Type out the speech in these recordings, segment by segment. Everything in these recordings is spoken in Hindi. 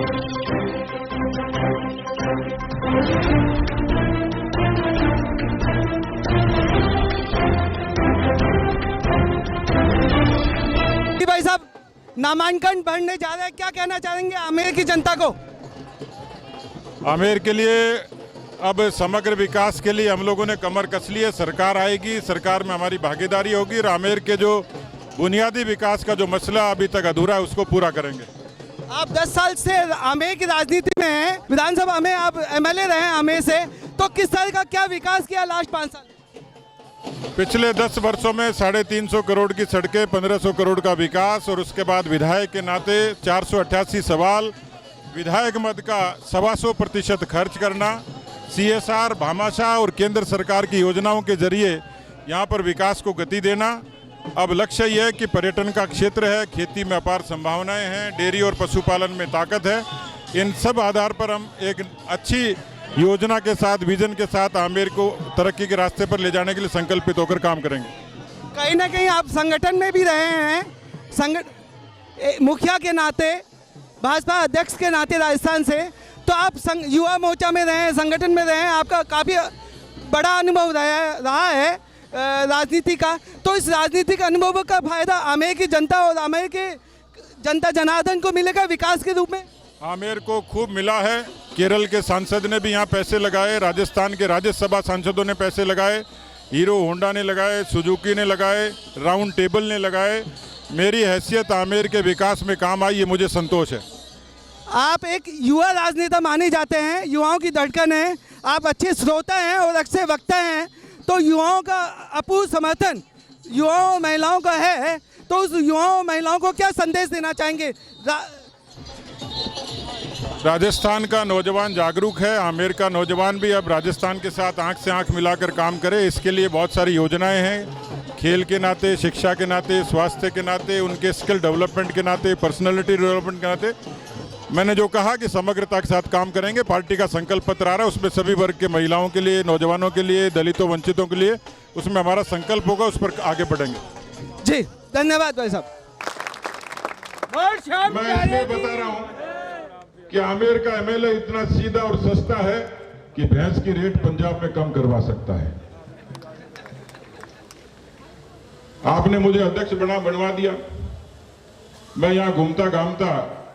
भाई साहब, नामांकन बढ़ने जा रहे हैं, क्या कहना चाहेंगे आमेर की जनता को? आमेर के लिए अब समग्र विकास के लिए हम लोगों ने कमर कस ली है। सरकार आएगी, सरकार में हमारी भागीदारी होगी और आमेर के जो बुनियादी विकास का जो मसला अभी तक अधूरा है उसको पूरा करेंगे। आप 10 साल से आमेर की राजनीति में हैं, विधानसभा में आप एमएलए रहे हैं आमेर से, तो किस तरह का क्या विकास किया लास्ट 5 साल? पिछले 10 वर्षों में 350 करोड़ की सड़कें, 1500 करोड़ का विकास और उसके बाद विधायक के नाते 488 सवाल, विधायक मद का 125% खर्च करना, CSR, भामाशाह और केंद्र सरकार की योजनाओं के जरिए यहाँ पर विकास को गति देना। अब लक्ष्य ये है कि पर्यटन का क्षेत्र है, खेती में अपार संभावनाएं हैं, डेयरी और पशुपालन में ताकत है। इन सब आधार पर हम एक अच्छी योजना के साथ, विजन के साथ आमेर को तरक्की के रास्ते पर ले जाने के लिए संकल्पित होकर काम करेंगे। कहीं ना कहीं आप संगठन में भी रहे हैं, मुखिया के नाते, भाजपा अध्यक्ष के नाते राजस्थान से, तो आप युवा मोर्चा में रहे हैं, संगठन में रहे हैं, आपका काफ़ी बड़ा अनुभव रहा है राजनीति का। तो इस राजनीतिक अनुभव का फायदा आमेर की जनता और आमेर के जनता जनार्दन को मिलेगा विकास के रूप में? आमेर को खूब मिला है। केरल के सांसद ने भी यहाँ पैसे लगाए, राजस्थान के राज्यसभा सांसदों ने पैसे लगाए, हीरो होंडा ने लगाए, सुजुकी ने लगाए, राउंड टेबल ने लगाए। मेरी हैसियत आमेर के विकास में काम आई, ये मुझे संतोष है। आप एक युवा राजनेता माने जाते हैं, युवाओं की धड़कन है, आप अच्छे श्रोता हैं और अच्छे वक्ता हैं, तो युवाओं का अपूर्व समर्थन युवाओं महिलाओं का है, तो उस युवाओं महिलाओं को क्या संदेश देना चाहेंगे? राजस्थान का नौजवान जागरूक है, आमेर का नौजवान भी अब राजस्थान के साथ आंख से आंख मिलाकर काम करे। इसके लिए बहुत सारी योजनाएं हैं, खेल के नाते, शिक्षा के नाते, स्वास्थ्य के नाते, उनके स्किल डेवलपमेंट के नाते, पर्सनैलिटी डेवलपमेंट के नाते। मैंने जो कहा कि समग्रता के साथ काम करेंगे, पार्टी का संकल्प पत्र आ रहा है, उसमें सभी वर्ग के महिलाओं के लिए, नौजवानों के लिए, दलितों वंचितों के लिए उसमें हमारा संकल्प होगा, उस पर आगे बढ़ेंगे। जी धन्यवाद भाई साहब। मैं इसलिए बता रहा हूँ कि आमेर का एमएलए इतना सीधा और सस्ता है कि भैंस की रेट पंजाब में कम करवा सकता है। आपने मुझे अध्यक्ष बनवा दिया, मैं यहां घूमता घामता,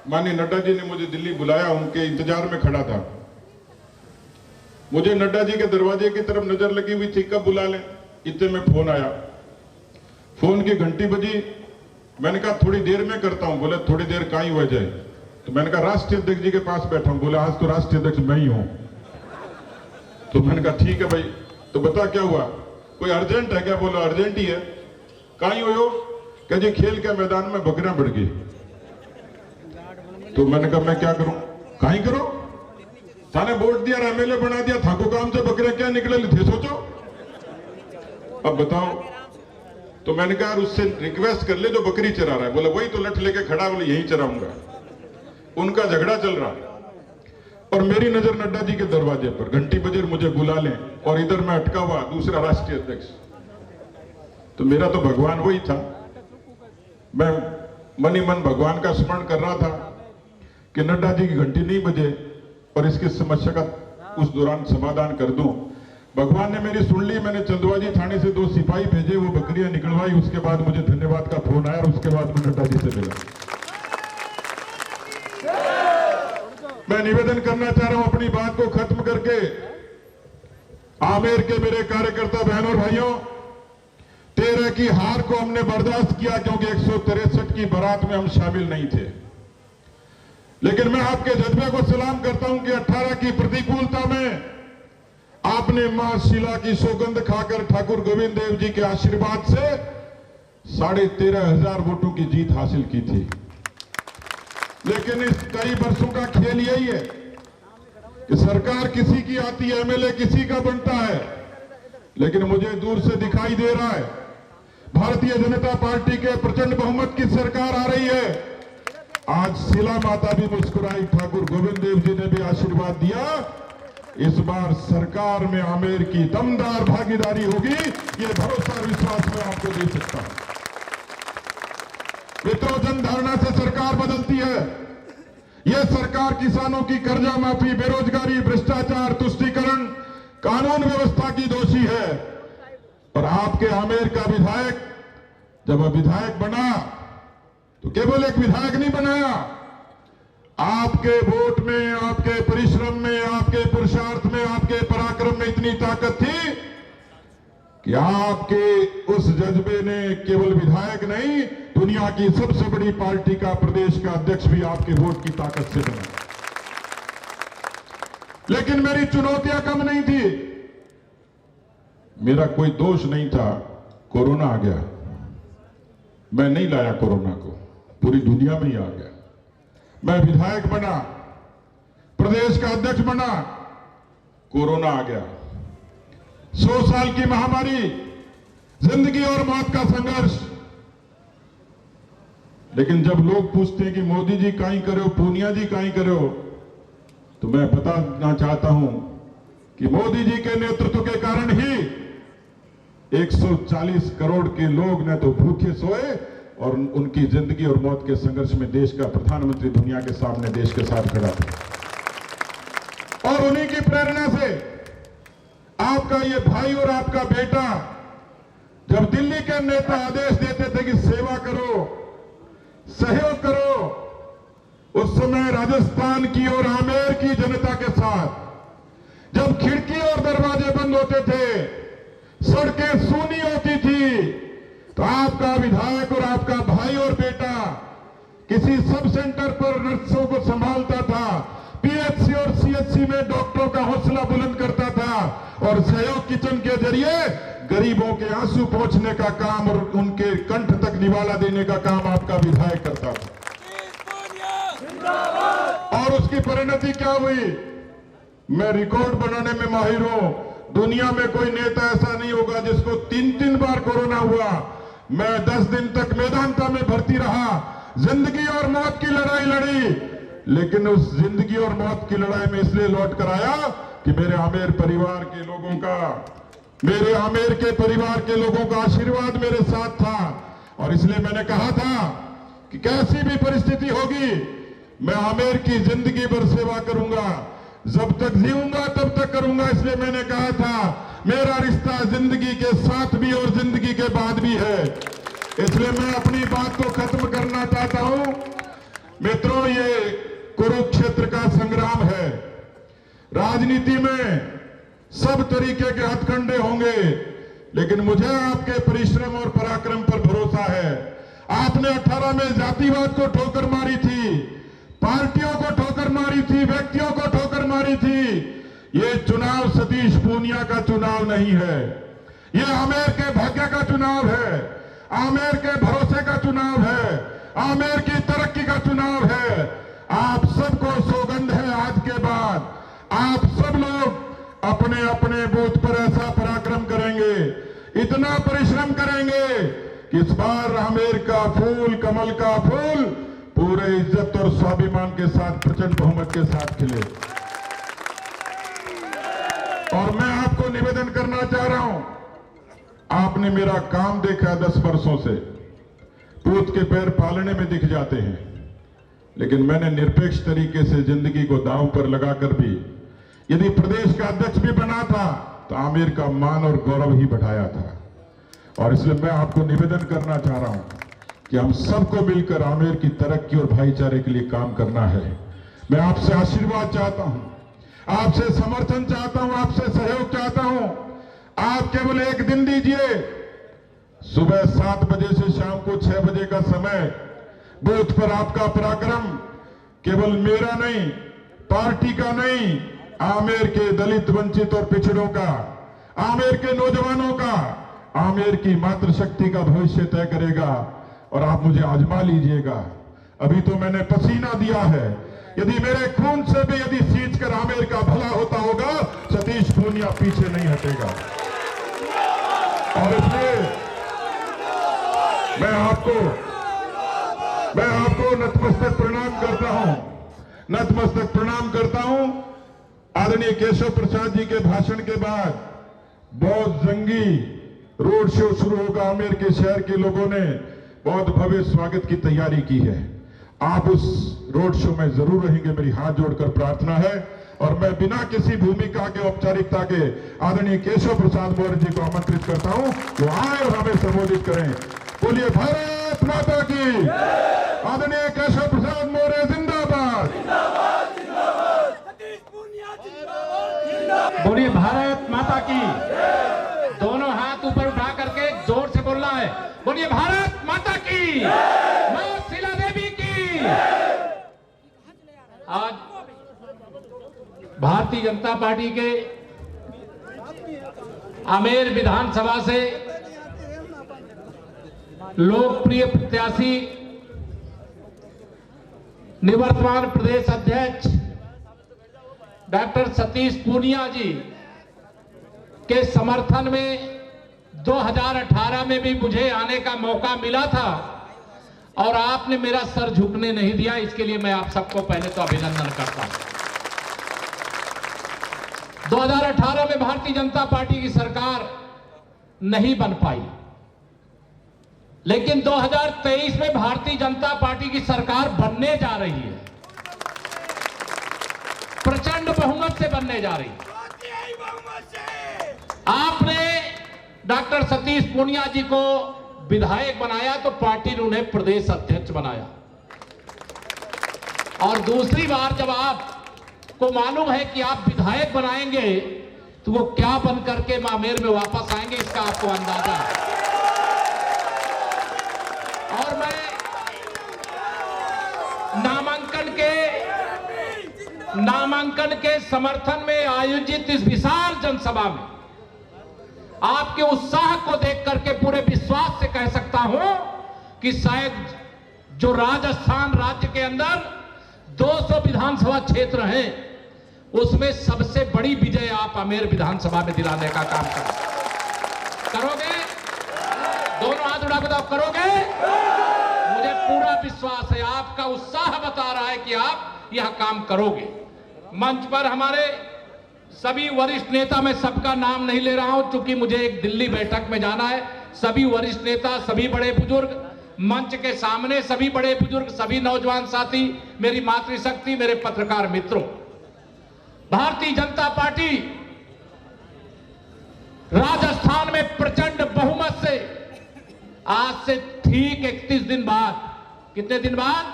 माननीय नड्डा जी ने मुझे दिल्ली बुलाया, उनके इंतजार में खड़ा था। मुझे नड्डा जी के दरवाजे की तरफ नजर लगी हुई थी, कब बुला लें, इतने में फोन आया। फोन की घंटी बजी, मैंने कहा थोड़ी देर में करता हूं। बोले थोड़ी देर कहाँ ही हो जाए? तो मैंने कहा राष्ट्रीय अध्यक्ष जी के पास बैठा हूं। बोले आज तो राष्ट्रीय अध्यक्ष मैं ही हूं। तो मैंने कहा ठीक है भाई, तो बता क्या हुआ, कोई अर्जेंट है क्या? बोला अर्जेंट ही है। कहाँ ही हो? क्या जी खेल के मैदान में बकरियां बढ़ गई। तो मैंने कहा मैं क्या करूं? कहाँ ही करो, थाने वोट दिया, एमएलए बना दिया, थाको काम से बकरियां क्या निकले थे, सोचो। अब बताओ। तो मैंने कहा उससे रिक्वेस्ट कर ले जो बकरी चरा रहा है। बोला वही तो लठ लेके खड़ा, बोले यही चराऊंगा। उनका झगड़ा चल रहा और मेरी नजर नड्डा जी के दरवाजे पर, घंटी बजे मुझे बुला लें, और इधर मैं अटका हुआ, दूसरा राष्ट्रीय अध्यक्ष। तो मेरा तो भगवान वही था, मैं मन ही मन भगवान का स्मरण कर रहा था कि नड्डा जी की घंटी नहीं बजे और इसकी समस्या का उस दौरान समाधान कर दूं। भगवान ने मेरी सुन ली। मैंने चंदवाजी थाने से 2 सिपाही भेजे, वो बकरियां निकलवाई। उसके बाद मुझे धन्यवाद का फोन आया और उसके बाद मैं नड्डा जी से मिला। मैं निवेदन करना चाह रहा हूं अपनी बात को खत्म करके, आमेर के मेरे कार्यकर्ता बहनों और भाइयों, 13 की हार को हमने बर्दाश्त किया क्योंकि 163 की बारात में हम शामिल नहीं थे। लेकिन मैं आपके जज्बे को सलाम करता हूं कि 18 की प्रतिकूलता में आपने मां शिला की सौगंध खाकर ठाकुर गोविंद देव जी के आशीर्वाद से 13,500 वोटों की जीत हासिल की थी। लेकिन इस कई वर्षों का खेल यही है कि सरकार किसी की आती है, एमएलए किसी का बनता है, लेकिन मुझे दूर से दिखाई दे रहा है भारतीय जनता पार्टी के प्रचंड बहुमत की सरकार आ रही है। आज शिला माता भी मुस्कुराई, ठाकुर गोविंद देव जी ने भी आशीर्वाद दिया। इस बार सरकार में आमेर की दमदार भागीदारी होगी, ये भरोसा और विश्वास मैं आपको दे सकता हूं। मित्रों, जनधारणा से सरकार बदलती है। यह सरकार किसानों की कर्जा माफी, बेरोजगारी, भ्रष्टाचार, तुष्टीकरण, कानून व्यवस्था की दोषी है। और आपके आमेर का विधायक जब विधायक बना तो केवल एक विधायक नहीं बनाया, आपके वोट में, आपके परिश्रम में, आपके पुरुषार्थ में, आपके पराक्रम में इतनी ताकत थी कि आपके उस जज्बे ने केवल विधायक नहीं, दुनिया की सबसे बड़ी पार्टी का प्रदेश का अध्यक्ष भी आपके वोट की ताकत से बना। लेकिन मेरी चुनौतियां कम नहीं थी, मेरा कोई दोष नहीं था। कोरोना आ गया, मैं नहीं लाया कोरोना को, पूरी दुनिया में ही आ गया। मैं विधायक बना, प्रदेश का अध्यक्ष बना, कोरोना आ गया। 100 साल की महामारी, जिंदगी और मौत का संघर्ष। लेकिन जब लोग पूछते हैं कि मोदी जी काई करो, पूनिया जी काई करो, तो मैं बताना चाहता हूं कि मोदी जी के नेतृत्व के कारण ही 140 करोड़ के लोग न तो भूखे सोए और उनकी जिंदगी और मौत के संघर्ष में देश का प्रधानमंत्री दुनिया के सामने देश के साथ खड़ा था। और उन्हीं की प्रेरणा से आपका ये भाई और आपका बेटा, जब दिल्ली के नेता आदेश देते थे कि सेवा करो, सहयोग करो, उस समय राजस्थान की और आमेर की जनता के साथ जब खिड़की और दरवाजे बंद होते थे, सड़कें सूनी होती थी, तो आपका विधायक और आपका भाई और बेटा किसी सब सेंटर पर नर्सों को संभालता था, पीएचसी और सीएचसी में डॉक्टरों का हौसला बुलंद करता था और सहयोग किचन के जरिए गरीबों के आंसू पोंछने का काम और उनके कंठ तक निवाला देने का काम आपका विधायक करता था। और उसकी परिणति क्या हुई? मैं रिकॉर्ड बनाने में माहिर हूं। दुनिया में कोई नेता ऐसा नहीं होगा जिसको 3 बार कोरोना हुआ। मैं 10 दिन तक मेदांता में भर्ती रहा, जिंदगी और मौत की लड़ाई लड़ी, लेकिन उस जिंदगी और मौत की लड़ाई में इसलिए लौट कर आया कि मेरे आमेर परिवार के लोगों का, मेरे आमेर के परिवार के लोगों का आशीर्वाद मेरे साथ था। और इसलिए मैंने कहा था कि कैसी भी परिस्थिति होगी, मैं आमेर की जिंदगी भर सेवा करूंगा, जब तक जीऊंगा तब तक करूंगा। इसलिए मैंने कहा था मेरा रिश्ता जिंदगी के साथ भी और जिंदगी के बाद भी है। इसलिए मैं अपनी बात को खत्म करना चाहता हूं। मित्रों, ये कुरुक्षेत्र का संग्राम है। राजनीति में सब तरीके के हथकंडे होंगे, लेकिन मुझे आपके परिश्रम और पराक्रम पर भरोसा है। आपने 18 में जातिवाद को ठोकर मारी थी, पार्टियों को ठोकर मारी थी, व्यक्तियों को ठोकर मारी थी। ये चुनाव सतीश पूनिया का चुनाव नहीं है, ये आमेर के भाग्य का चुनाव है, आमेर के भरोसे का चुनाव है, आमेर की तरक्की का चुनाव है। आप सबको सौगंध है आज के बाद, आप सब लोग अपने अपने बूथ पर ऐसा पराक्रम करेंगे, इतना परिश्रम करेंगे कि इस बार आमेर का फूल, कमल का फूल पूरे इज्जत और स्वाभिमान के साथ प्रचंड बहुमत के साथ खिले। और मैं आपको निवेदन करना चाह रहा हूं, आपने मेरा काम देखा 10 वर्षों से, पूत के पैर पालने में दिख जाते हैं, लेकिन मैंने निरपेक्ष तरीके से जिंदगी को दांव पर लगाकर भी यदि प्रदेश का अध्यक्ष भी बना था तो आमेर का मान और गौरव ही बढ़ाया था। और इसलिए मैं आपको निवेदन करना चाह रहा हूं कि हम सबको मिलकर आमेर की तरक्की और भाईचारे के लिए काम करना है। मैं आपसे आशीर्वाद चाहता हूं, आपसे समर्थन चाहता हूं, आपसे सहयोग चाहता हूं। आप केवल एक दिन दीजिए, सुबह 7 बजे से शाम को 6 बजे का समय, बूथ पर आपका पराक्रम केवल मेरा नहीं, पार्टी का नहीं, आमेर के दलित, वंचित और पिछड़ों का, आमेर के नौजवानों का, आमेर की मातृशक्ति का भविष्य तय करेगा। और आप मुझे आजमा लीजिएगा, अभी तो मैंने पसीना दिया है, यदि मेरे खून से भी यदि सींच कर आमेर का भला होता होगा, सतीश पूनिया पीछे नहीं हटेगा। और इसलिए मैं आपको नतमस्तक प्रणाम करता हूं, नतमस्तक प्रणाम करता हूं। आदरणीय केशव प्रसाद जी के भाषण के बाद बहुत जंगी रोड शो शुरू होगा। आमेर के शहर के लोगों ने बहुत भव्य स्वागत की तैयारी की है। आप उस रोड शो में जरूर रहेंगे, मेरी हाथ जोड़कर प्रार्थना है। और मैं बिना किसी भूमिका के औपचारिकता के आदरणीय केशव प्रसाद मौर्य जी को आमंत्रित करता हूं, वो आए और हमें संबोधित करें। बोलिए भारत माता की। आदरणीय केशव प्रसाद मौर्य जिंदाबाद। बोलिए भारत माता की। दोनों हाथ ऊपर उठा करके जोर से बोलना है, बोलिए भारत माता की, मां शीला देवी की। आज भारतीय जनता पार्टी के आमेर विधानसभा से लोकप्रिय प्रत्याशी निवर्तमान प्रदेश अध्यक्ष डॉक्टर सतीश पूनिया जी के समर्थन में 2018 में भी मुझे आने का मौका मिला था और आपने मेरा सर झुकने नहीं दिया। इसके लिए मैं आप सबको पहले तो अभिनंदन करता हूं। 2018 में भारतीय जनता पार्टी की सरकार नहीं बन पाई, लेकिन 2023 में भारतीय जनता पार्टी की सरकार बनने जा रही है, प्रचंड बहुमत से बनने जा रही है। आपने डॉक्टर सतीश पूनिया जी को विधायक बनाया तो पार्टी ने उन्हें प्रदेश अध्यक्ष बनाया, और दूसरी बार जब आपको मालूम है कि आप विधायक बनाएंगे तो वो क्या बन करके आमेर में वापस आएंगे, इसका आपको अंदाजा है। और मैं नामांकन के समर्थन में आयोजित इस विशाल जनसभा में आपके उत्साह को देख करके पूरे विश्वास से कह सकता हूं कि शायद जो राजस्थान राज्य के अंदर 200 विधानसभा क्षेत्र हैं, उसमें सबसे बड़ी विजय आप आमेर विधानसभा में दिलाने का काम करोगे। दोनों हाथ उठा बताओ, करोगे? मुझे पूरा विश्वास है, आपका उत्साह बता रहा है कि आप यह काम करोगे। मंच पर हमारे सभी वरिष्ठ नेता, मैं सबका नाम नहीं ले रहा हूं क्योंकि मुझे एक दिल्ली बैठक में जाना है। सभी वरिष्ठ नेता, सभी बड़े बुजुर्ग मंच के सामने, सभी बड़े बुजुर्ग, सभी नौजवान साथी, मेरी मातृशक्ति, मेरे पत्रकार मित्रों, भारतीय जनता पार्टी राजस्थान में प्रचंड बहुमत से आज से ठीक 31 दिन बाद, कितने दिन बाद?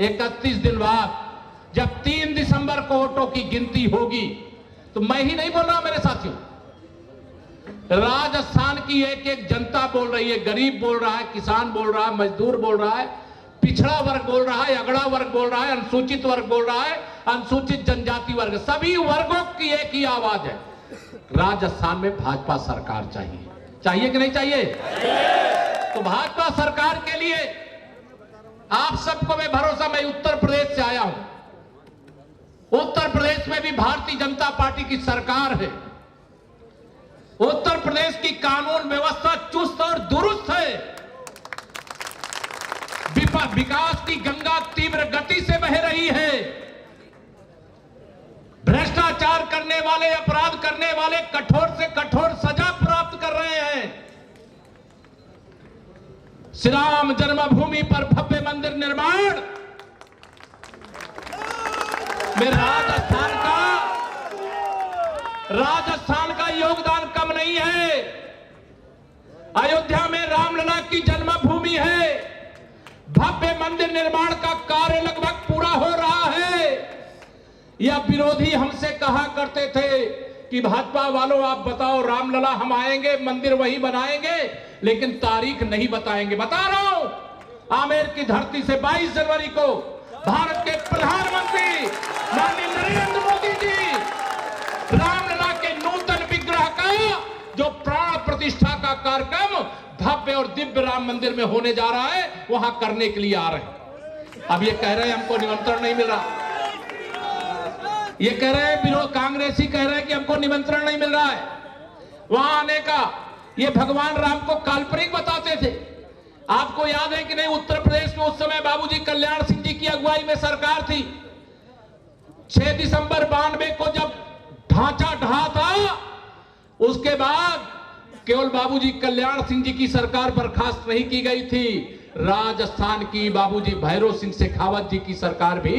31 दिन बाद, जब 3 दिसंबर को वोटों की गिनती होगी, तो मैं ही नहीं बोल रहा मेरे साथियों, राजस्थान की एक एक जनता बोल रही है। गरीब बोल रहा है, किसान बोल रहा है, मजदूर बोल रहा है, पिछड़ा वर्ग बोल रहा है, अगड़ा वर्ग बोल रहा है, अनुसूचित वर्ग बोल रहा है, अनुसूचित जनजाति वर्ग, सभी वर्गों की एक ही आवाज है, राजस्थान में भाजपा सरकार चाहिए। चाहिए कि नहीं चाहिए? तो भाजपा सरकार के लिए आप सबको मैं भरोसा, मैं उत्तर प्रदेश से आया हूं, उत्तर प्रदेश में भी भारतीय जनता पार्टी की सरकार है। उत्तर प्रदेश की कानून व्यवस्था चुस्त और दुरुस्त है। विकास की गंगा तीव्र गति से बह रही है। भ्रष्टाचार करने वाले, अपराध करने वाले कठोर से कठोर सजा प्राप्त कर रहे हैं। श्री राम जन्मभूमि पर भव्य मंदिर निर्माण में राजस्थान का योगदान कम नहीं है। अयोध्या में रामलला की जन्मभूमि है। भव्य मंदिर निर्माण का कार्य लगभग पूरा हो रहा है। यह विरोधी हमसे कहा करते थे कि भाजपा वालों आप बताओ, रामलला हम आएंगे, मंदिर वही बनाएंगे, लेकिन तारीख नहीं बताएंगे। बता रहा हूं, आमेर की धरती से 22 जनवरी को भारत के प्रधानमंत्री माननीय नरेंद्र मोदी जी रामलला के नूतन विग्रह का जो प्राण प्रतिष्ठा का कार्यक्रम भव्य और दिव्य राम मंदिर में होने जा रहा है, वहां करने के लिए आ रहे हैं। अब ये कह रहे हैं हमको निमंत्रण नहीं मिल रहा, ये कह रहे हैं विरोध कांग्रेसी कह रहे हैं कि हमको निमंत्रण नहीं मिल रहा है वहां आने का। ये भगवान राम को काल्पनिक बताते थे। आपको याद है कि नहीं, उत्तर प्रदेश में उस समय बाबूजी कल्याण सिंह जी की अगुवाई में सरकार थी। 6 दिसंबर 92 को जब ढांचा ढहा था, उसके बाद केवल बाबूजी कल्याण सिंह जी की सरकार बर्खास्त नहीं की गई थी, राजस्थान की बाबूजी भैरव सिंह शेखावत जी की सरकार भी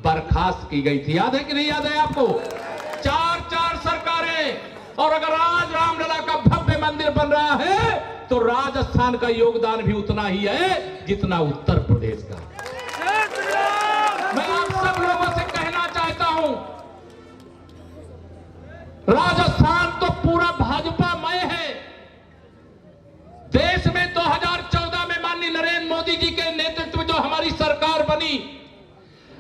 बर्खास्त की गई थी। याद है कि नहीं याद है आपको? 4 सरकारें। और अगर आज रामलला का भव्य मंदिर बन रहा है तो राजस्थान का योगदान भी उतना ही है जितना उत्तर प्रदेश का। मैं आप सब लोगों से कहना चाहता हूं, राजस्थान तो पूरा भाजपामय है। देश में 2014 में माननीय नरेंद्र मोदी जी के नेतृत्व में जो हमारी सरकार बनी,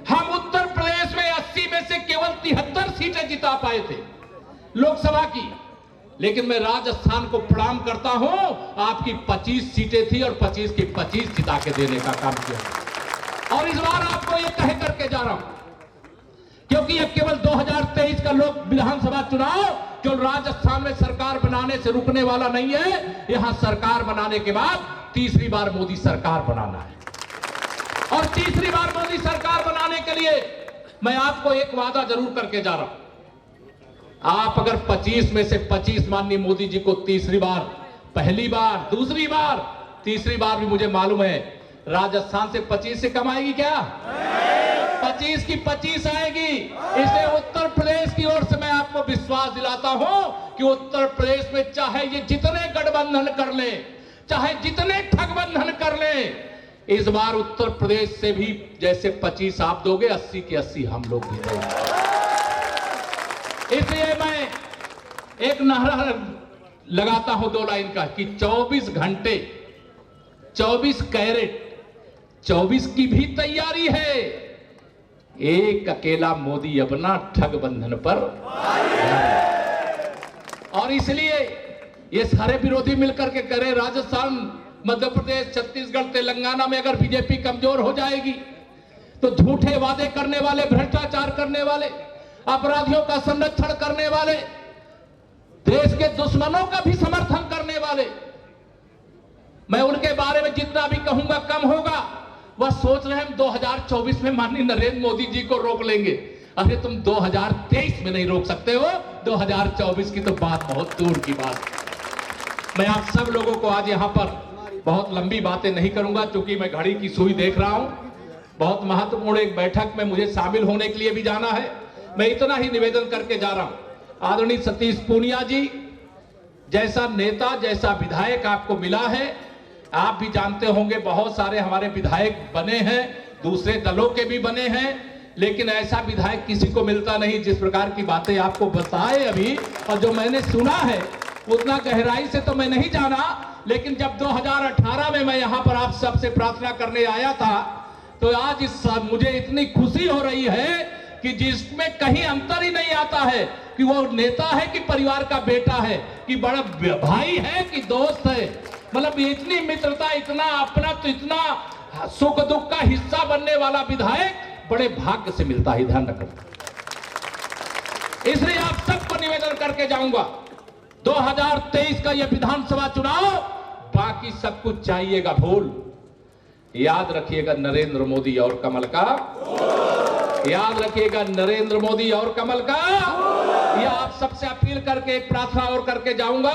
हम उत्तर प्रदेश में 80 में से केवल 73 सीटें जिता पाए थे लोकसभा की। लेकिन मैं राजस्थान को प्रणाम करता हूं, आपकी 25 सीटें थी और 25 की 25 जिता के देने का काम किया। और इस बार आपको यह कह करके जा रहा हूं, क्योंकि यह केवल 2023 का लोक विधानसभा चुनाव केवल राजस्थान में सरकार बनाने से रुकने वाला नहीं है। यहां सरकार बनाने के बाद तीसरी बार मोदी सरकार बनाना है। और तीसरी बार मोदी सरकार बनाने के लिए मैं आपको एक वादा जरूर करके जा रहा हूं। आप अगर 25 में से 25 माननीय मोदी जी को तीसरी बार, पहली बार, दूसरी बार, तीसरी बार भी मुझे मालूम है राजस्थान से 25 से कम आएगी क्या? 25 की 25 आएगी। इसे उत्तर प्रदेश की ओर से मैं आपको विश्वास दिलाता हूं कि उत्तर प्रदेश में चाहे ये जितने गठबंधन कर ले, चाहे जितने ठगबंधन कर ले, इस बार उत्तर प्रदेश से भी जैसे 25 आप दोगे, 80 की 80 हम लोग भी देंगे। इसलिए मैं एक नारा लगाता हूं 2 लाइन का कि 24 घंटे 24 कैरेट 24 की भी तैयारी है। एक अकेला मोदी अपना ठगबंधन पर। और इसलिए ये सारे विरोधी मिलकर के करें, राजस्थान, मध्य प्रदेश, छत्तीसगढ़, तेलंगाना में अगर बीजेपी कमजोर हो जाएगी तो झूठे वादे करने वाले, भ्रष्टाचार करने वाले, अपराधियों का संरक्षण करने वाले, देश के दुश्मनों का भी समर्थन करने वाले, मैं उनके बारे में जितना भी कहूंगा कम होगा। वह सोच रहे हम 2024 में माननीय नरेंद्र मोदी जी को रोक लेंगे। अरे तुम 2023 में नहीं रोक सकते हो, 2024 की तो बात बहुत दूर की बात। मैं आप सब लोगों को आज यहां पर बहुत लंबी बातें नहीं करूंगा, क्योंकि मैं घड़ी की सुई देख रहा हूं। बहुत महत्वपूर्ण एक बैठक में मुझे शामिल होने के लिए भी जाना है। मैं इतना ही निवेदन करके जा रहा हूं, आदरणीय सतीश पूनिया जी जैसा नेता, जैसा विधायक आपको मिला है, आप भी जानते होंगे बहुत सारे हमारे विधायक बने हैं, दूसरे दलों के भी बने हैं, लेकिन ऐसा विधायक किसी को मिलता नहीं जिस प्रकार की बातें आपको बताए अभी। और जो मैंने सुना है उतना गहराई से तो मैं नहीं जाना, लेकिन जब 2018 में मैं यहां पर आप सबसे प्रार्थना करने आया था, तो आज मुझे इतनी खुशी हो रही है कि जिसमें कहीं अंतर ही नहीं आता है कि वो नेता है कि परिवार का बेटा है, कि बड़ा भाई है कि दोस्त है। मतलब इतनी मित्रता, इतना अपना, तो इतना सुख दुख का हिस्सा बनने वाला विधायक बड़े भाग्य से मिलता है, ध्यान रखना। इसलिए आप सबको निवेदन करके जाऊंगा, 2023 का यह विधानसभा चुनाव, बाकी सब कुछ चाहिएगा भूल, याद रखिएगा नरेंद्र मोदी और कमल का, याद रखिएगा नरेंद्र मोदी और कमल का। यह आप सबसे अपील करके एक प्रार्थना और करके जाऊंगा।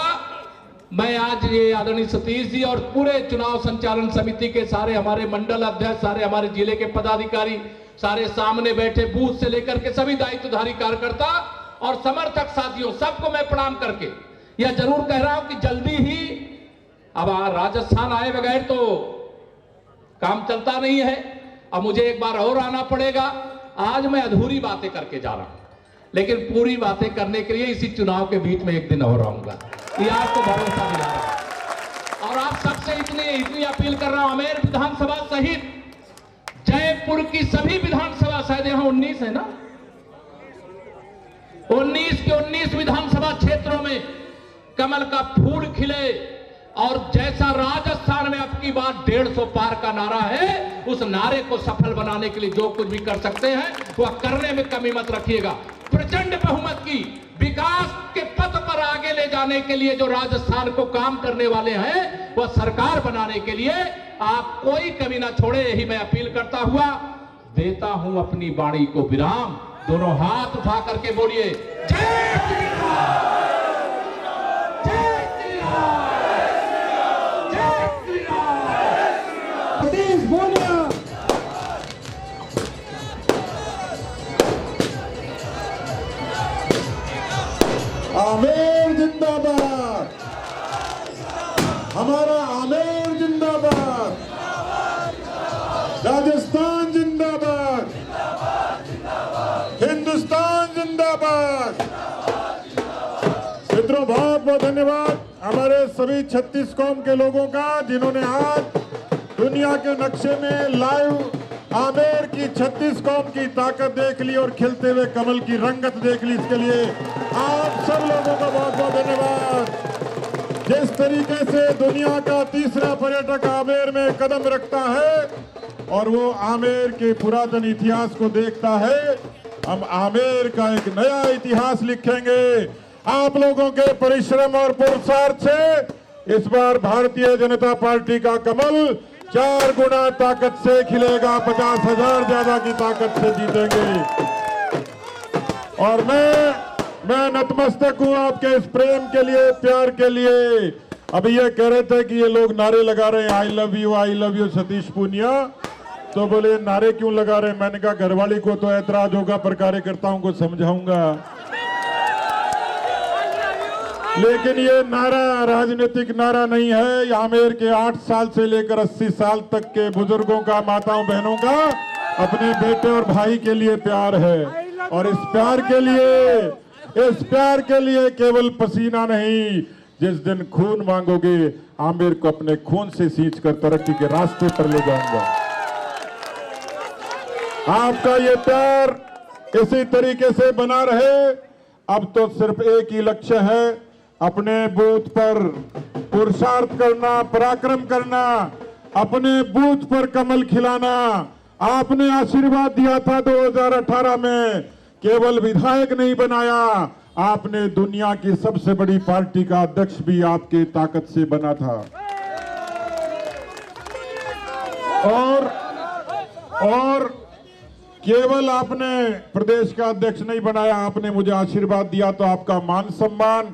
मैं आज ये आदरणीय सतीश जी और पूरे चुनाव संचालन समिति के सारे हमारे मंडल अध्यक्ष, सारे हमारे जिले के पदाधिकारी, सारे सामने बैठे बूथ से लेकर के सभी दायित्वधारी कार्यकर्ता और समर्थक साथियों, सबको मैं प्रणाम करके यह जरूर कह रहा हूं कि जल्दी ही, अब राजस्थान आए बगैर तो काम चलता नहीं है, अब मुझे एक बार और आना पड़ेगा। आज मैं अधूरी बातें करके जा रहा हूं, लेकिन पूरी बातें करने के लिए इसी चुनाव के बीच में एक दिन और आऊंगा, ये आपको भरोसा दिला रहा हूं। और आप सबसे इतनी अपील कर रहा हूं, अमेर विधानसभा सहित जयपुर की सभी विधानसभा, शायद यहां 19 है ना, 19 के 19 विधानसभा क्षेत्रों में कमल का फूल खिले। और जैसा राजस्थान में अब की बार 150 पार का नारा है, उस नारे को सफल बनाने के लिए जो कुछ भी कर सकते हैं वह करने में कमी मत रखिएगा। प्रचंड बहुमत की विकास के पथ पर आगे ले जाने के लिए जो राजस्थान को काम करने वाले हैं, वह सरकार बनाने के लिए आप कोई कमी ना छोड़े, यही मैं अपील करता हुआ देता हूं अपनी वाणी को विराम। दोनों हाथ उठा करके बोलिए जय श्री राम, जय श्री राम, जय श्री राम, आमेर जिंदाबाद, हमारा आमेर जिंदाबाद, राजस्थान जिंदाबाद, हिंदुस्तान जिंदाबाद। मित्रों, बहुत बहुत धन्यवाद हमारे सभी 36 कौम के लोगों का, जिन्होंने आज दुनिया के नक्शे में लाइव आमेर की 36 कौम की ताकत देख ली और खिलते हुए कमल की रंगत देख ली। इसके लिए आप सब लोगों का बहुत बहुत धन्यवाद। जिस तरीके से दुनिया का तीसरा पर्यटक आमेर में कदम रखता है और वो आमेर के पुरातन इतिहास को देखता है, हम आमेर का एक नया इतिहास लिखेंगे। आप लोगों के परिश्रम और पुरुषार्थ से इस बार भारतीय जनता पार्टी का कमल 4 गुना ताकत से खिलेगा, 50,000 ज्यादा की ताकत से जीतेंगे। और मैं नतमस्तक हूं आपके इस प्रेम के लिए, प्यार के लिए। अभी ये कह रहे थे कि ये लोग नारे लगा रहे हैं, I love you Satish Poonia. तो बोले नारे क्यों लगा रहे हैं? मैंने कहा घरवाली को तो ऐतराज होगा, पर कार्यकर्ताओं को समझाऊंगा। लेकिन ये नारा राजनीतिक नारा नहीं है। आमेर के 8 साल से लेकर 80 साल तक के बुजुर्गों का, माताओं बहनों का अपने बेटे और भाई के लिए प्यार है। और इस प्यार के लिए केवल पसीना नहीं, जिस दिन खून मांगोगे आमेर को अपने खून से सींच कर तरक्की के रास्ते पर ले जाऊंगा। आपका ये प्यार इसी तरीके से बना रहे। अब तो सिर्फ एक ही लक्ष्य है, अपने बूथ पर पुरुषार्थ करना, पराक्रम करना, अपने बूथ पर कमल खिलाना। आपने आशीर्वाद दिया था 2018 में, केवल विधायक नहीं बनाया, आपने दुनिया की सबसे बड़ी पार्टी का अध्यक्ष भी आपके ताकत से बना था। और केवल आपने प्रदेश का अध्यक्ष नहीं बनाया, आपने मुझे आशीर्वाद दिया तो आपका मान सम्मान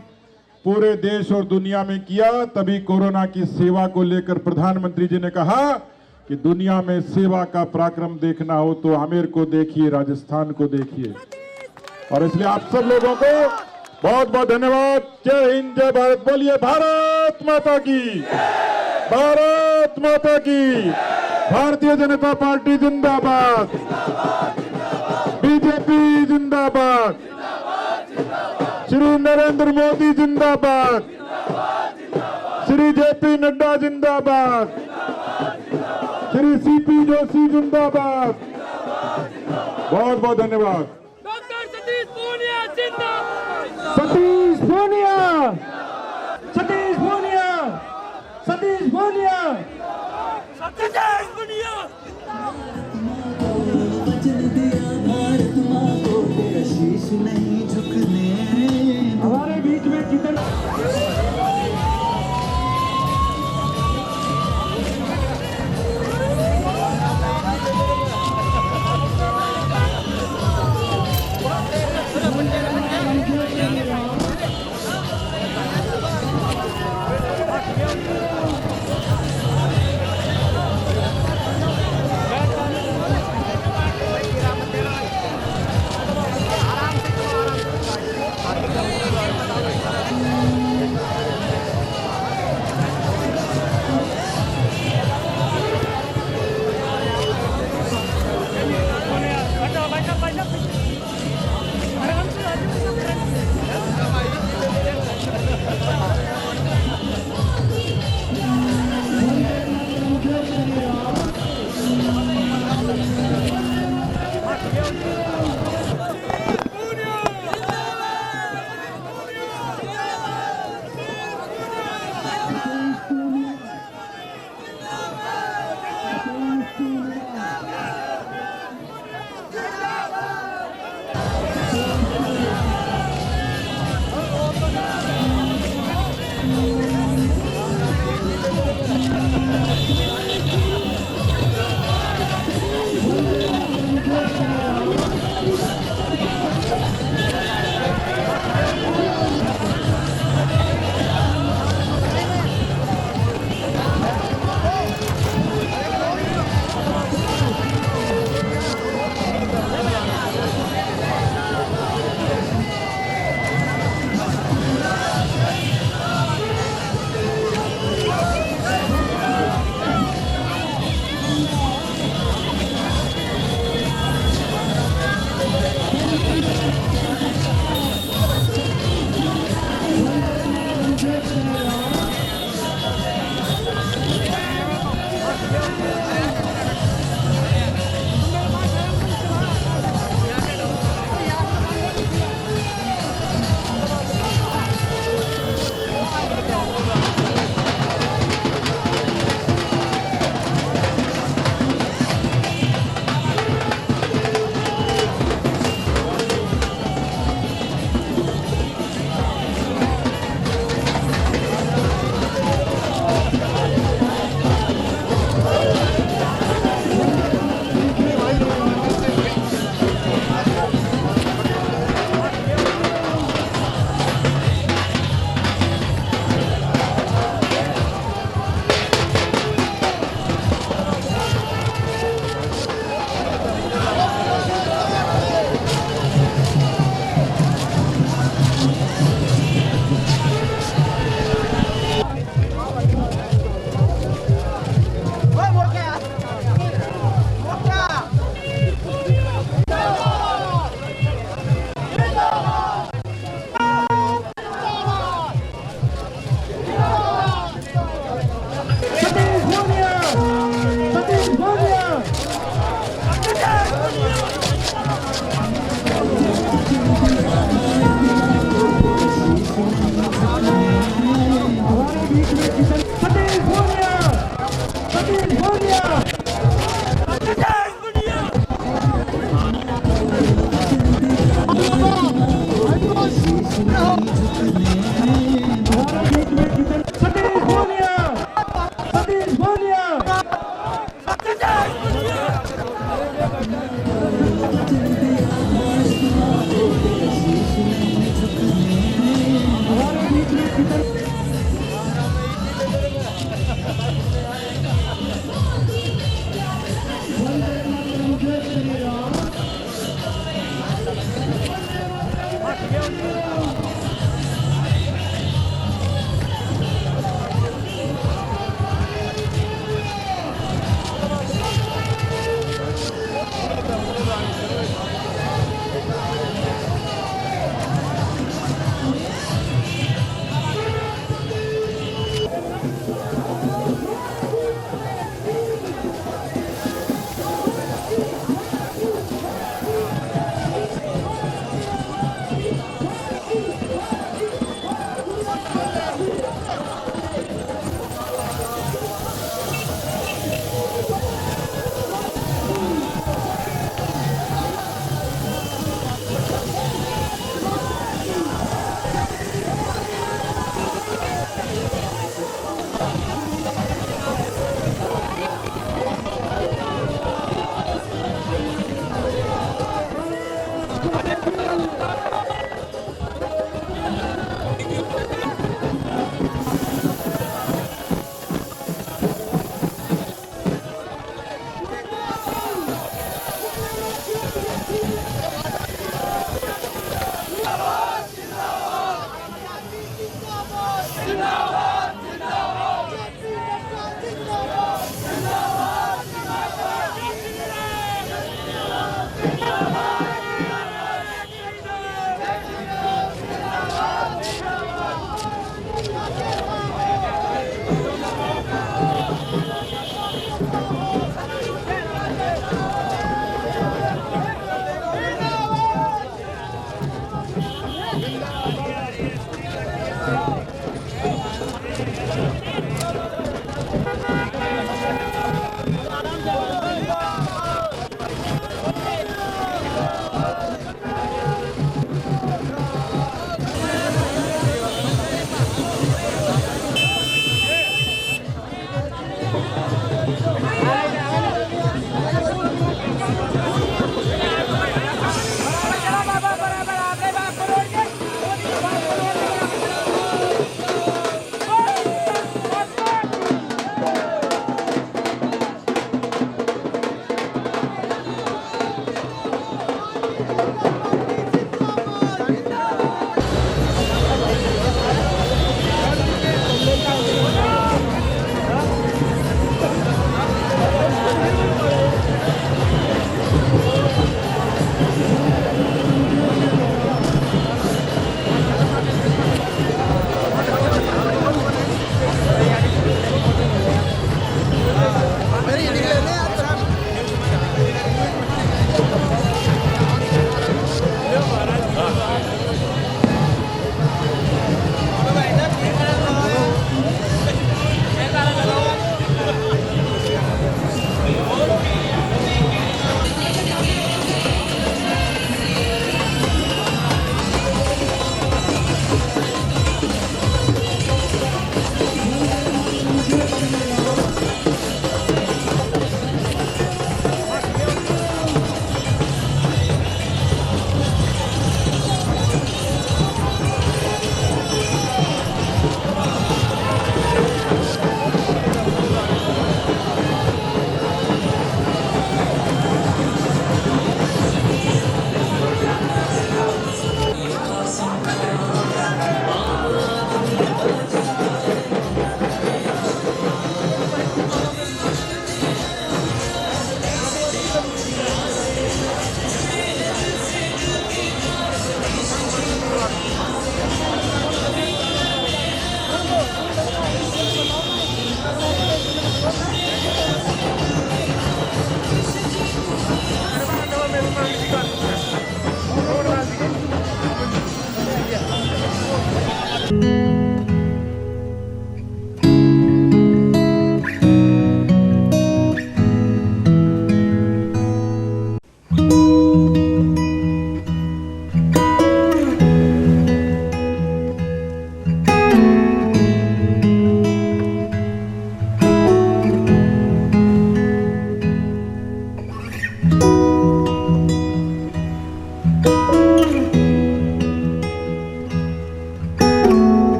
पूरे देश और दुनिया में किया। तभी कोरोना की सेवा को लेकर प्रधानमंत्री जी ने कहा कि दुनिया में सेवा का पराक्रम देखना हो तो आमेर को देखिए, राजस्थान को देखिए। और इसलिए आप सब लोगों को बहुत बहुत धन्यवाद। जय हिंद, जय भारत। बोलिए भारत माता की, भारत माता की। भारतीय जनता पार्टी जिंदाबाद, बीजेपी जिंदाबाद, श्री नरेंद्र मोदी जिंदाबाद, श्री जेपी नड्डा जिंदाबाद, श्री सीपी जोशी जिंदाबाद। बहुत बहुत धन्यवाद। डॉक्टर सतीश पूनिया जिंदाबाद। सतीश पूनिया, सतीश पूनिया, सतीश पूनिया। सतीश पूनिया। वचन दिया भारत माँ को, तेरा शीश नहीं झुकने। हमारे बीच में जितने नहीं झुकने सतीश बोलिया, सतीश बोलिया।